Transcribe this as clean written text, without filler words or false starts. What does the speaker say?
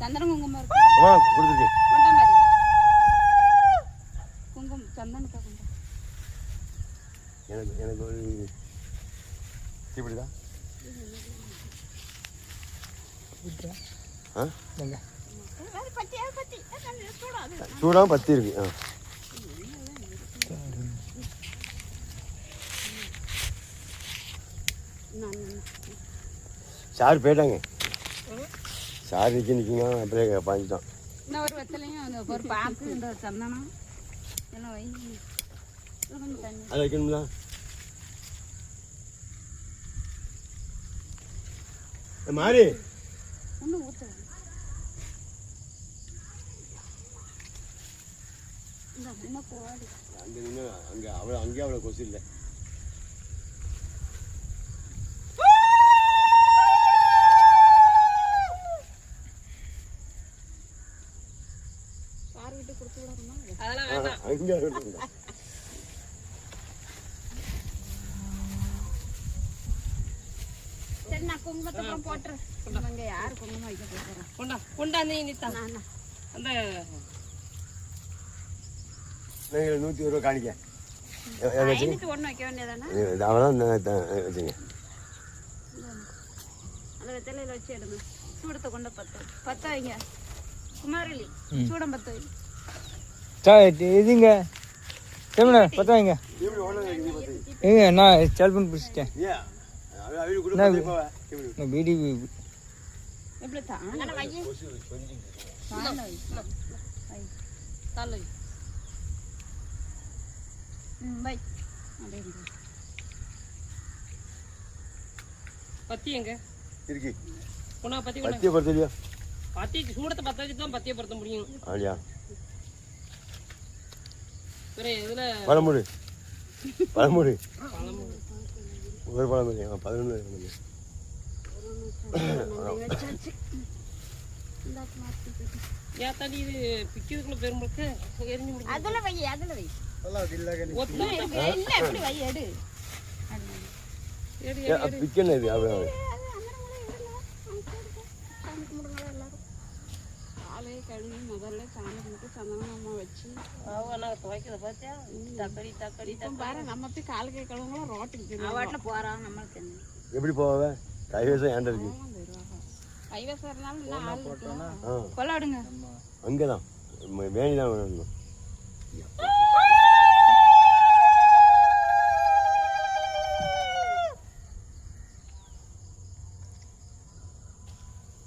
சந்தனம் குங்குமம் இருக்கு. ஆமா கொடுத்துருக்கேன். கொண்ட மாதிரி குங்குமம் சந்தனத்தை கொண்ட. எனக்கு ஒரு இப்படிதா சூடாக பத்தி இருக்கு. சார் போயிட்டாங்க. சார் நிற்கிங்க அப்படியே பாஞ்சிட்டான். இன்னும் ஒரு வெத்தலையும் ஒரு பாக்கு இந்த ஒரு சந்தனம் எல்லாம் வை. அதை வைக்கணுங்களா? மாறி ஒன்றும் ஊற்ற அங்கே அவ்வளோ அங்கேயே அவ்வளோ கொசு இல்லை. சரி நான் குங்குமத்தை போட்டுறேன். யாரு குங்குமம் வைக்க போறேன்? கொண்டா கொண்டா நீ நித்தா அந்த 120 ரூபா காணிக்க ஒன்று வைக்க வேண்டியதானே? அவதான் வச்சுங்க. அந்த வெத்தலையில் வச்சு எடுங்க. சூடத்தை கொண்ட பத்த வைங்க. குமாரலி சூடம் பத்த வை. இதுங்க பத்த வைங்க. ஏங்க நான் செல்போன் பிடிச்சிட்டேன். வீடி எப்படி பத்தி எங்க இருக்கு? பத்தியை பொறுத்தலையா? பத்தி சூடத்தை பத்த வச்சு தான் பத்தியை பொருத்த முடியும். அப்படியா? பழமுடி பழமுடி ஒரு பழமுடி 11 இது பிக்கிறதுக்குள்ள பெரும்பளுக்கு எரிஞ்சு முடியும். அதுல வை அதுல வை. எப்படி வை எடு பிக்கணும். இது அப்படியே கழுவி முதல்ல சாமி கும்பிட்டு சந்தனமா வச்சு துவைக்கிறத பார்த்தியா? தக்கடி தக்கடி பாரு. நம்ம போய் கால் கை கழுவுங்களா ரோட்டுக்கு வாட்டில் போறான். நம்மளுக்கு எப்படி போவ? கைவசம் ஏன்டா இருக்கு? கைவசம் இருந்தாலும் ஆள் கொள்ளாடுங்க. அங்கதான் வேணிதான் வேணும்.